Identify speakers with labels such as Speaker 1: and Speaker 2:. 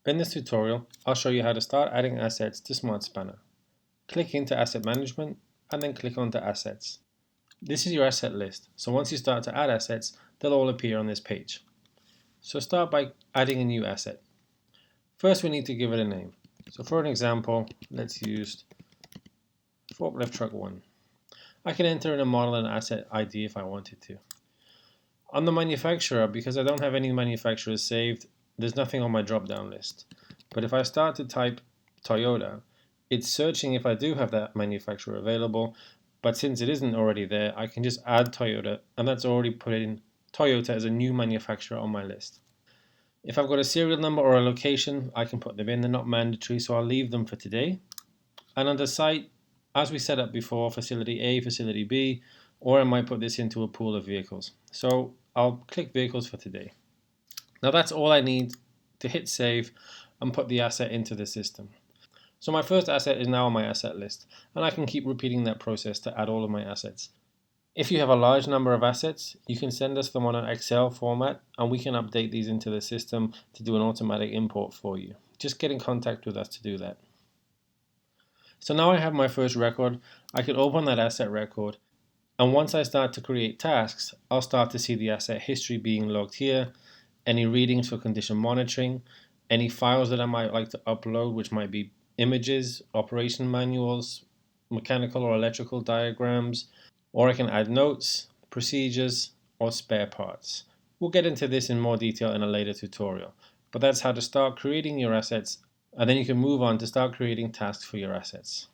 Speaker 1: In this tutorial, I'll show you how to start adding assets to Smartspanner. Click into Asset Management and then click onto Assets. This is your asset list, so once you start to add assets, they'll all appear on this page. So start by adding a new asset. First we need to give it a name. So for an example, let's use Forklift Truck 1. I can enter in a model and asset ID if I wanted to. On the manufacturer, because I don't have any manufacturers saved, there's nothing on my drop-down list. But if I start to type Toyota, it's searching if I do have that manufacturer available, but since it isn't already there, I can just add Toyota, and that's already put in Toyota as a new manufacturer on my list. If I've got a serial number or a location, I can put them in. They're not mandatory, so I'll leave them for today. And on the site, as we set up before, facility A, facility B, or I might put this into a pool of vehicles. So I'll click vehicles for today. Now that's all I need to hit save and put the asset into the system. So my first asset is now on my asset list, and I can keep repeating that process to add all of my assets. If you have a large number of assets, you can send us them on an Excel format and we can update these into the system to do an automatic import for you. Just get in contact with us to do that. So now I have my first record. I can open that asset record, and once I start to create tasks, I'll start to see the asset history being logged here, any readings for condition monitoring, any files that I might like to upload, which might be images, operation manuals, mechanical or electrical diagrams, or I can add notes, procedures, or spare parts. We'll get into this in more detail in a later tutorial, but that's how to start creating your assets, and then you can move on to start creating tasks for your assets.